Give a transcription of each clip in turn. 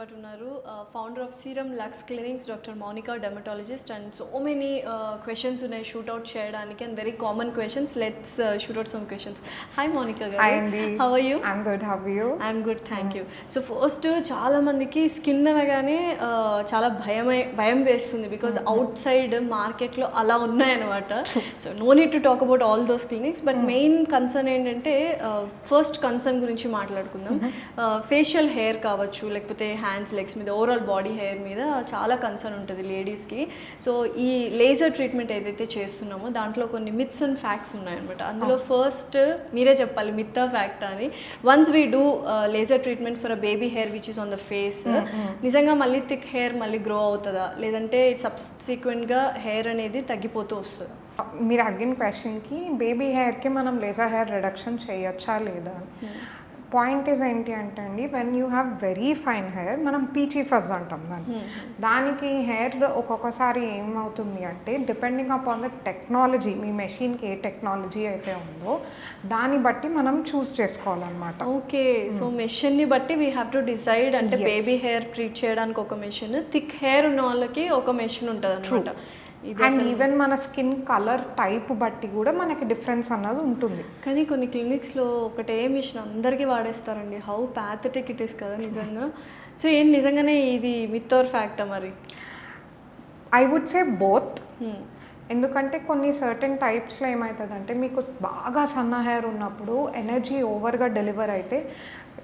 పాటు ఉన్నారు founder of serum lux clinics doctor Mounika dermatologist and so many questions ఉన్నాయి shootout చేయడానికి and very common questions let's shootout some questions. Hi Mounika గారు. Hi అండి. How are you? I'm good. How are you? I'm good, thank you. So first చాలా మందికి skin అనగానే చాలా భయం వేస్తుంది బికాజ్ అవుట్ సైడ్ మార్కెట్లో అలా ఉన్నాయన్నమాట. So no need to talk about all those clinics but main concern ఏంటంటే ఫస్ట్ కన్సర్న్ గురించి మాట్లాడుకుందాం. ఫేషియల్ హెయిర్ కావచ్చు లేకపోతే హ్యాండ్స్ లెగ్స్ మీద ఓవరాల్ బాడీ హెయిర్ మీద చాలా కన్సర్న్ ఉంటుంది లేడీస్కి. సో ఈ లేజర్ ట్రీట్మెంట్ ఏదైతే చేస్తున్నామో దాంట్లో కొన్ని మిత్స్ అండ్ ఫ్యాక్ట్స్ ఉన్నాయన్నమాట. అందులో ఫస్ట్ మీరే చెప్పాలి మిత్తా ఫ్యాక్ట్ అని. Once we do laser treatment for a baby hair which is on the face, నిజంగా మళ్ళీ థిక్ హెయిర్ మళ్ళీ గ్రో అవుతుందా లేదంటే సబ్సిక్వెంట్గా హెయిర్ అనేది తగ్గిపోతూ వస్తుంది? మీరు అడిగిన క్వశ్చన్కి బేబీ హెయిర్కి మనం లేజర్ హెయిర్ రిడక్షన్ చేయొచ్చా లేదా పాయింట్ ఈజ్ ఏంటి అంటే అండి, when you have very fine hair మనం పీచీ ఫజ్ అంటాం దానికి హెయిర్ ఒక్కొక్కసారి ఏమవుతుంది అంటే డిపెండింగ్ అపాన్ ద టెక్నాలజీ, మీ మెషిన్కి ఏ టెక్నాలజీ అయితే ఉందో దాన్ని బట్టి మనం చూస్ చేసుకోవాలన్నమాట. ఓకే, సో మెషిన్ని బట్టి వీ హ్యావ్ టు డిసైడ్. అంటే బేబీ హెయిర్ ట్రీట్ చేయడానికి ఒక మెషిన్, థిక్ హెయిర్ ఉన్న వాళ్ళకి ఒక మెషిన్ ఉంటుంది అనమాట. అండ్ ఈవెన్ మన స్కిన్ కలర్ టైప్ బట్టి కూడా మనకి డిఫరెన్స్ అన్నది ఉంటుంది. కానీ కొన్ని క్లినిక్స్లో ఒకటే మిషన్ అందరికీ వాడేస్తారండి. హౌ ప్యాథటిక్ ఇట్ ఈస్ కదా నిజంగా. సో ఏం నిజంగానే ఇది మిత్ ఆర్ ఫ్యాక్టా మరి? I would say both. ఎందుకంటే కొన్ని సర్టెన్ టైప్స్లో ఏమవుతుందంటే మీకు బాగా సన్న హెయిర్ ఉన్నప్పుడు ఎనర్జీ ఓవర్గా డెలివర్ అయితే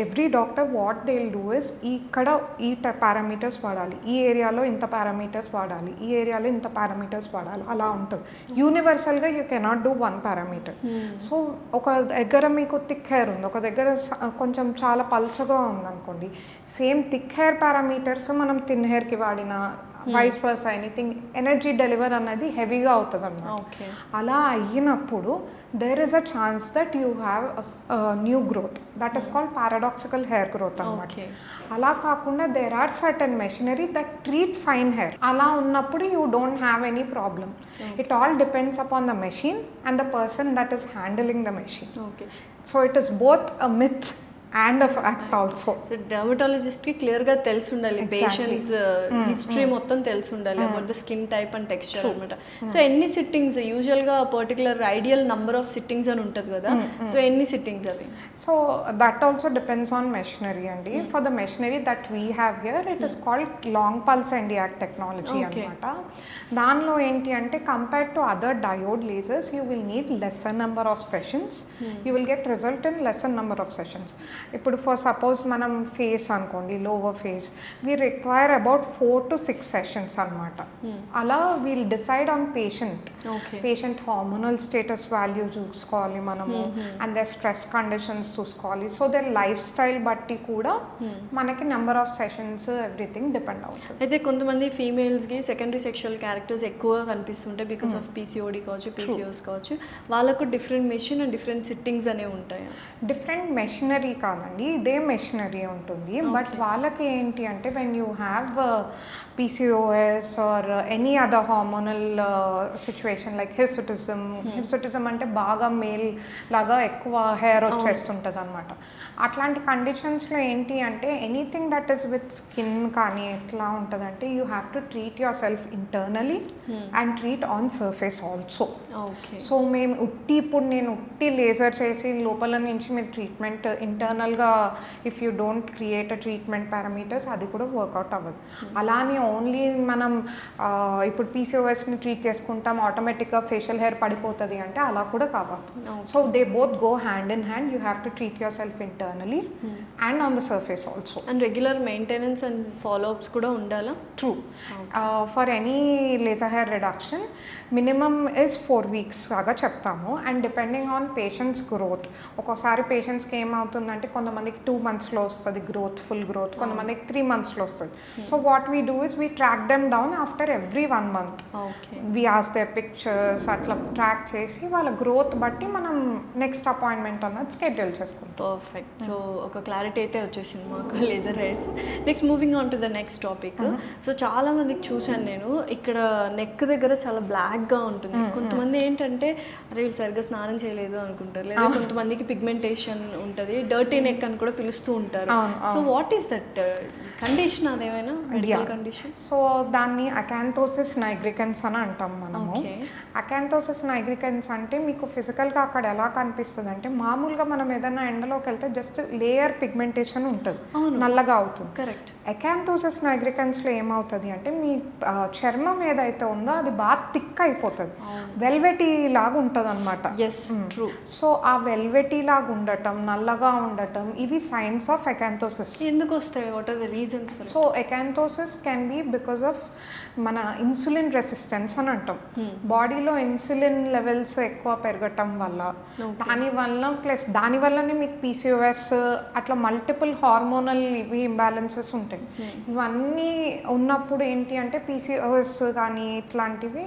every doctor what they will do is ఇక్కడ ఈ పారామీటర్స్ వాడాలి, ఈ ఏరియాలో ఇంత పారామీటర్స్ వాడాలి, ఈ ఏరియాలో ఇంత పారామీటర్స్ వాడాలి, అలా ఉంటుంది. యూనివర్సల్గా you cannot do one parameter. So ఒక దగ్గర మీకు థిక్ హెయిర్ ఉంది, ఒక దగ్గర కొంచెం చాలా పల్చగా ఉందనుకోండి, సేమ్ థిక్ హెయిర్ పారామీటర్స్ మనం థిన్ హెయిర్కి వాడిన vice versa anything energy deliver అనేది హెవీగా అవుతుంది అన్నమాట. అలా అయినప్పుడు there is a chance that you have new growth that is called paradoxical hair growth అనమాట. అలా కాకుండా there are certain machinery that treat fine hair. అలా ఉన్నప్పుడు you don't have any problem. It all depends upon the machine and the person that is handling the machine. So it is both a myth and of act also. డెర్మటాలజిస్ట్కి క్లియర్గా తెలిసి ఉండాలి, patients history మొత్తం తెలిసి ఉండాలి about the skin type and texture అనమాట. So ఎన్ని sittings యూజువల్గా particular ideal number of sittings అని ఉంటుంది కదా, సో ఎన్ని సిట్టింగ్స్ అవి? So that also depends on machinery అండి. For the machinery that we have here it is called long pulse and YAG technology అనమాట. దానిలో ఏంటి అంటే compared to other diode lasers you will need lesser number of sessions, you will get result in lesser number of sessions. ఇప్పుడు for suppose మనం face అనుకోండి, lower face, we require about 4 to 6 sessions అనమాట. అలా we'll decide on patient hormonal status value చూసుకోవాలి మనము, and the stress conditions చూసుకోవాలి. So their life style బట్టి కూడా మనకి number of sessions everything depend అవుతుంది. అయితే కొంతమంది ఫీమేల్స్కి సెకండరీ సెక్షువల్ క్యారెక్టర్స్ ఎక్కువగా కనిపిస్తుంటాయి బికాస్ ఆఫ్ పీసీఓడి కావచ్చు, పీసీఓస్ కావచ్చు. వాళ్ళకు different machine and different sittings అనేవి ఉంటాయి. డిఫరెంట్ మెషినరీ కాదండి, ఇదే మెషినరీ ఉంటుంది. బట్ వాళ్ళకి ఏంటి అంటే when you have PCOS or any other hormonal situation like hirsutism అంటే బాగా మేల్ లాగా ఎక్కువ హెయిర్ వచ్చేస్తుంటుంది అనమాట. అట్లాంటి కండిషన్స్లో ఏంటి అంటే anything that is with skin కానీ ఎట్లా ఉంటుందంటే you have to treat your self internally and treat on surface also. So మేము ఇప్పుడు నేను ఉట్టి లేజర్ చేసి లోపల నుంచి మీరు ట్రీట్మెంట్ ఇంటర్నల్గా if you don't create a treatment parameters అది కూడా వర్కౌట్ అవ్వదు. అలానే ఓన్లీ మనం ఇప్పుడు పీసీఓఎస్ని ట్రీట్ చేసుకుంటాం ఆటోమేటిక్గా ఫేషియల్ హెయిర్ పడిపోతుంది అంటే అలా కూడా కావాలి. So they both go hand in hand. You have to treat your self internally and on the surface also. And regular maintenance and follow-ups కూడా ఉండాలా? True. For any laser hair reduction minimum is 4 weeks లాగా చెప్తాము. And depending on patients growth, ఒక్కోసారి పేషెంట్స్కి ఏమవుతుందంటే కొంతమందికి 2 monthsలో వస్తుంది growth, full growth, కొంతమందికి 3 monthsలో వస్తుంది. So what we do is is we track them down after every 1 month. Okay. We ask their pictures, అట్లా ట్రాక్ చేసి వాళ్ళ గ్రోత్ బట్టి మనం నెక్స్ట్ అపాయింట్మెంట్ అన్నది స్కెడ్యూల్ చేసుకుంటాం. పర్ఫెక్ట్. సో ఒక క్లారిటీ అయితే వచ్చేసింది మాకు laser hairs. Next moving on to the next topic. So చాలా మందికి చూశాను నేను, ఇక్కడ నెక్ దగ్గర చాలా బ్లాక్గా ఉంటుంది. కొంతమంది ఏంటంటే అరే వీళ్ళు సరిగ్గా స్నానం చేయలేదు అనుకుంటారు, లేదా కొంతమందికి పిగ్మెంటేషన్ ఉంటుంది, డర్టీ నెక్ అని కూడా పిలుస్తూ ఉంటారు. So what is that condition? అదేమైనా మెడికల్ కండిషన్? సో దాన్ని అకాంతోసిస్ నైగ్రికన్స్ అని అంటాం మనము. అకాంతోసిస్ నైగ్రికన్స్ అంటే మీకు ఫిజికల్గా అక్కడ ఎలా కనిపిస్తుంది అంటే, మామూలుగా మనం ఏదైనా ఎండలోకి వెళ్తే జస్ట్ లేయర్ పిగ్మెంటేషన్ ఉంటుంది, నల్లగా అవుతుంది. కరెక్ట్. అకాంతోసిస్ నైగ్రికన్స్లో ఏమవుతుంది అంటే మీ చర్మం ఏదైతే ఉందో అది బాగా థిక్ అయిపోతుంది, వెల్వెటీ లాగా ఉంటుంది అనమాట. ట్రూ. సో ఆ వెల్వెటీ లాగా ఉండటం, నల్లగా ఉండటం, ఇవి సైన్స్ ఆఫ్ అకాంతోసిస్. ఎందుకు వస్తాయి? What are the reasons? So acanthosis can be because of మన ఇన్సులిన్ రెసిస్టెన్స్ అని అంటాం. బాడీలో ఇన్సులిన్ లెవెల్స్ ఎక్కువ పెరగటం వల్ల, దానివల్లనే మీకు పీసీఓఎస్ అట్లా మల్టిపుల్ హార్మోనల్ ఇవి ఇంబ్యాలెన్సెస్ ఉంటాయి. ఇవన్నీ ఉన్నప్పుడు ఏంటి అంటే పీసీఓఎస్ కానీ ఇట్లాంటివి,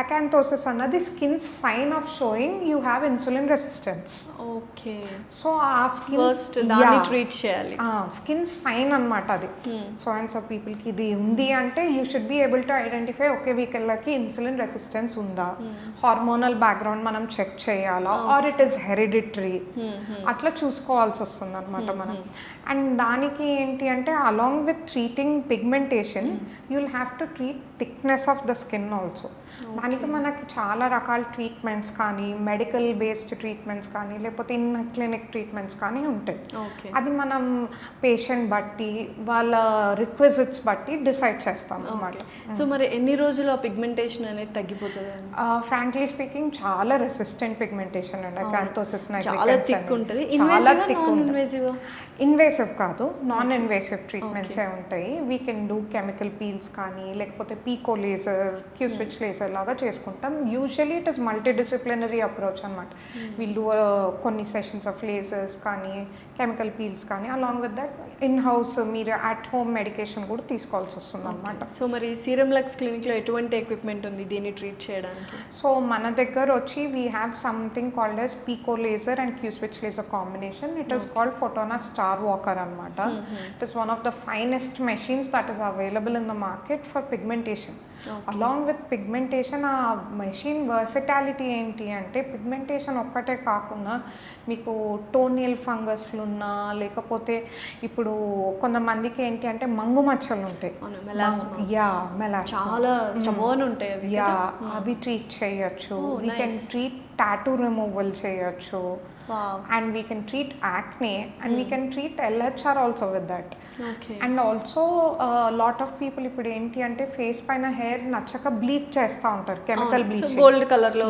అకాంతోసిస్ అన్నది skin sign of showing you have insulin resistance. Okay. So ఆ స్కిన్ దాన్ని ట్రీట్ చేయాలి, స్కిన్ సైన్ అనమాట అది. సో అండ్ సో పీపుల్కి ఇది ఉంది అంటే you should be able to identify, okay వీళ్ళకి ఇన్సులిన్ రెసిస్టెన్స్ ఉందా, హార్మోనల్ బ్యాక్గ్రౌండ్ మనం చెక్ చేయాలా, ఆర్ ఇట్ ఈస్ హెరిడిటరీ, అట్లా చూసుకోవాల్సి వస్తుంది అనమాట మనం. అండ్ దానికి ఏంటి అంటే along with treating pigmentation you will have to treat thickness of the skin also. దానికి మనకి చాలా రకాల ట్రీట్మెంట్స్ కానీ, మెడికల్ బేస్డ్ ట్రీట్మెంట్స్ కానీ, లేకపోతే ఇన్ క్లినిక్ ట్రీట్మెంట్స్ కానీ ఉంటాయి. అది మనం పేషెంట్ బట్టి వాళ్ళ రిక్విజిట్స్ బట్టి డిసైడ్ చేస్తాం అన్నమాట. సో మరి ఎన్ని రోజులు ఆ పిగ్మెంటేషన్ అనేది తగ్గిపోతుంది? ఫ్రాంక్లీ స్పీకింగ్ చాలా రెసిస్టెంట్ పిగ్మెంటేషన్ అండి అకాంతోసిస్ నైగ్రికన్స్. చాలా థిక్ ఉంటుంది. ఇన్వేసివ్ కాదు, నాన్ ఇన్వేసివ్ ట్రీట్మెంట్సే ఉంటాయి. We can do chemical peels కానీ, లేకపోతే పీకో లేజర్, క్యూ స్విచ్ లేజర్ లాగా చేసుకుంటాం. Usually it is multi disciplinary approach అనమాట. వీళ్ళు కొన్ని సెషన్స్ ఆఫ్ లేజర్స్ కానీ, కెమికల్ పీల్స్ కానీ, along with that in house మీరు అట్ హోమ్ మెడికేషన్ కూడా తీసుకోవాల్సి వస్తుంది అనమాట. సో మరి సీరం లక్స్ క్లినిక్లో ఎటువంటి ఎక్విప్మెంట్ ఉంది దీన్ని ట్రీట్ చేయడానికి? సో మన దగ్గర వచ్చి we have something called S pico laser and Q switch laser combination. It is called Fotona star walker అనమాట. It is one of the finest machines that is available in the market for pigmentation. Along with pigmentation ఆ machine versatility ఏంటి అంటే, pigmentation ఒక్కటే కాకుండా మీకు టోనియల్ ఫంగస్లు ఉన్నా, లేకపోతే ఇప్పుడు కొంతమందికి ఏంటి అంటే మంగు మచ్చలు ఉంటాయి, అవి ట్రీట్ చేయొచ్చు. We can treat tattoo removal చేయొచ్చు. And we can treat acne and we can treat LHR also with that. And also lot of people ఇప్పుడు ఏంటి అంటే ఫేస్ పైన హెయిర్ నచ్చక బ్లీచ్ చేస్తూ ఉంటారు, కెమికల్ బ్లీచింగ్, గోల్డ్ కలర్ లో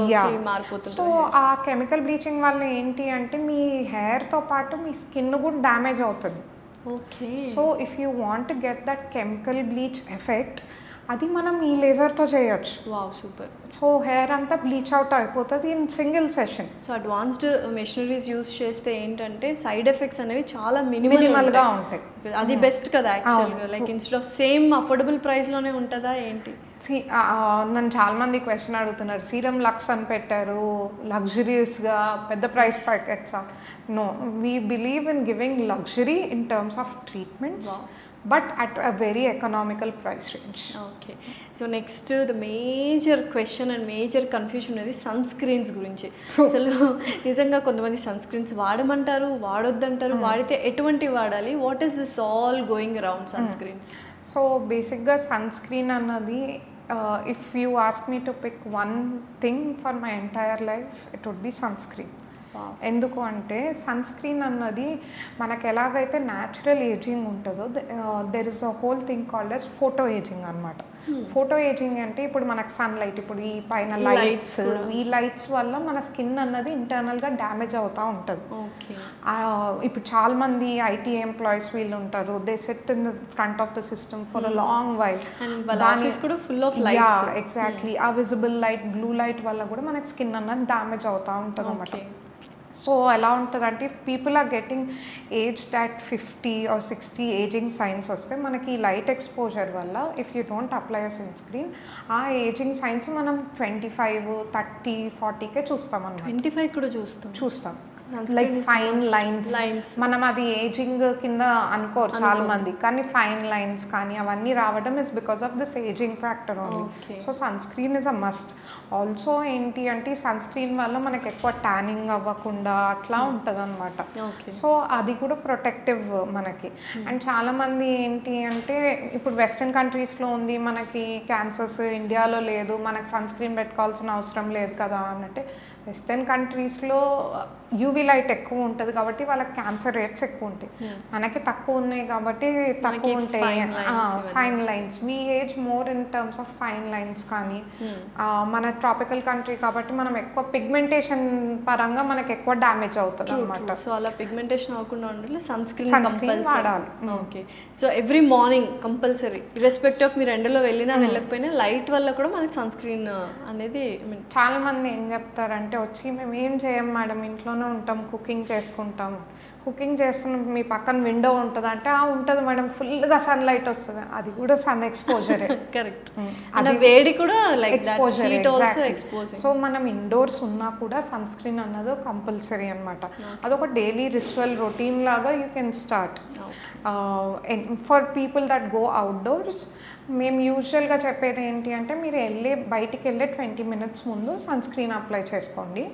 మారిపోతుంది. సో ఆ కెమికల్ బ్లీచింగ్ వల్ల ఏంటి అంటే మీ హెయిర్ తో పాటు మీ స్కిన్ కూడా డ్యామేజ్ అవుతుంది. So if you want to get that chemical bleach effect, అది మనం ఈ లేజర్తో చేయొచ్చు. Wow, super. సో హెయిర్ అంతా బ్లీచ్ అవుట్ అయిపోతుంది in single session. So advanced machineries use చేస్తే ఏంటంటే సైడ్ ఎఫెక్ట్స్ అనేవి చాలా మినిమల్గా ఉంటాయి. అది బెస్ట్ కదా యాక్చువల్గా. Like instead of same affordable ప్రైస్లోనే ఉంటుందా ఏంటి? నన్ను చాలా మంది క్వశ్చన్ అడుగుతున్నారు, సీరం లక్స్ అని పెట్టారు, లగ్జరీస్గా పెద్ద ప్రైస్ ప్యాకెట్సా? No, we believe in giving luxury in terms of treatments, but at a very economical price range. Okay. So next the major question and major confusion అనేది సన్ స్క్రీన్స్ గురించి. అసలు నిజంగా కొంతమంది సన్ స్క్రీన్స్ వాడమంటారు, వాడొద్దంటారు, వాడితే ఎటువంటి వాడాలి? What is this all going around sunscreens? So బేసిక్గా sunscreen అన్నది, if you ask me to pick one thing for my entire life, it would be sunscreen. ఎందుకు అంటే సన్ స్క్రీన్ అన్నది మనకు ఎలాగైతే న్యాచురల్ ఏజింగ్ ఉంటుందో, there is a whole thing called as photo ageing అనమాట. Photo ageing అంటే ఇప్పుడు మనకు సన్లైట్, ఇప్పుడు ఈ పైన లైట్స్, ఈ లైట్స్ వల్ల మన స్కిన్ అన్నది ఇంటర్నల్గా డ్యామేజ్ అవుతూ ఉంటుంది. ఇప్పుడు చాలా మంది ఐటీ ఎంప్లాయీస్ వీళ్ళు ఉంటారు, they set in the front of the system for a long while, exactly ఆ విజిబుల్ లైట్, బ్లూ లైట్ వల్ల కూడా మనకి స్కిన్ అన్నది డ్యామేజ్ అవుతూ ఉంటుంది అనమాట. సో ఎలా ఉంటుందంటే if people are getting age that 50 or 60 ageing signs వస్తే మనకి ఈ లైట్ ఎక్స్పోజర్ వల్ల if you don't apply a sunscreen ఆ ఏజింగ్ సైన్స్ మనం 25, 30, 40కే చూస్తాం అన్నమాట. 25 కూడా చూస్తాం. లైక్ ఫైన్ లైన్స్ మనం అది ఏజింగ్ కింద అనుకోరు చాలా మంది, కానీ ఫైన్ లైన్స్ కానీ అవన్నీ రావడం is because of this ageing factor only. So sunscreen is a must. Also ఏంటి అంటే సన్ స్క్రీన్ వల్ల మనకి ఎక్కువ ట్యానింగ్ అవ్వకుండా అట్లా ఉంటుంది అనమాట. సో అది కూడా ప్రొటెక్టివ్ మనకి. అండ్ చాలామంది ఏంటి అంటే ఇప్పుడు వెస్టర్న్ కంట్రీస్లో ఉంది మనకి క్యాన్సర్స్, ఇండియాలో లేదు, మనకు సన్ స్క్రీన్ పెట్టుకోవాల్సిన అవసరం లేదు కదా అన్నట్టే. వెస్టర్న్ కంట్రీస్లో యూవీ లైట్ ఎక్కువ ఉంటుంది కాబట్టి వాళ్ళకి క్యాన్సర్ రేట్స్ ఎక్కువ ఉంటాయి. మనకి తక్కువ ఉన్నాయి కాబట్టి తక్కువ ఉంటాయి fine lines. We age more in terms of fine lines కానీ మన ట్రాపికల్ కంట్రీ కాబట్టి మనం ఎక్కువ పిగ్మెంటేషన్ పరంగా మనకి ఎక్కువ డ్యామేజ్ అవుతుంది అనమాట. సో అలా పిగ్మెంటేషన్ అవ్వకుండా ఉండాలి సన్ స్క్రీన్ వాడాలి. Okay. So every morning compulsory respect of మీరు ఎండలో వెళ్ళినా వెళ్ళకపోయినా లైట్ వల్ల కూడా మనకి సన్ స్క్రీన్ అనేది చాలా మంది ఏం చెప్తారంటే వచ్చి మేము ఏం చేయం మేడం, ఇంట్లోనే ఉంటాం, కుకింగ్ చేసుకుంటాం. కుకింగ్ చేస్తున్న మీ పక్కన విండో ఉంటుంది అంటే ఉంటుంది మేడం, ఫుల్గా సన్ లైట్ వస్తుంది, అది కూడా సన్ ఎక్స్పోజరే. కరెక్ట్. అది వేడి కూడా ఎక్స్పోజర్. సో మనం ఇండోర్స్ ఉన్నా కూడా సన్ స్క్రీన్ అన్నది కంపల్సరీ అనమాట. అదొక డైలీ రిచువల్ రొటీన్ లాగా you can start. For people that go outdoors మేము యూజువల్గా చెప్పేది ఏంటి అంటే మీరు బయటికి వెళ్ళే 20 minutes ముందు సన్ స్క్రీన్ అప్లై చేసుకోండి.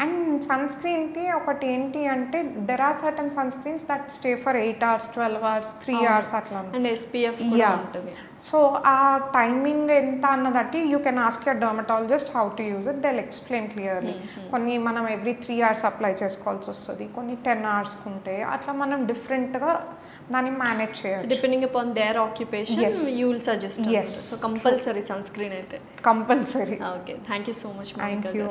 అండ్ సన్ స్క్రీన్కి ఒకటి ఏంటి అంటే there are certain sunscreens that stay for 8 hours, 12 hours, 3 hours అట్లా. అండ్ SPF ఉంటుంది. సో ఆ టైమింగ్ ఎంత అన్నదట్టి you can ask your dermatologist how to use it, they will explain clearly. కొన్ని మనం ఎవ్రీ 3 hours అప్లై చేసుకోవాల్సి వస్తుంది, కొన్ని 10 hours ఉంటే అట్లా మనం డిఫరెంట్గా దాన్ని మేనేజ్ చేయాలి. Depending upon their occupation you will suggest. So compulsory sunscreen అయితే compulsory. Okay. Thank you so much. Thank you.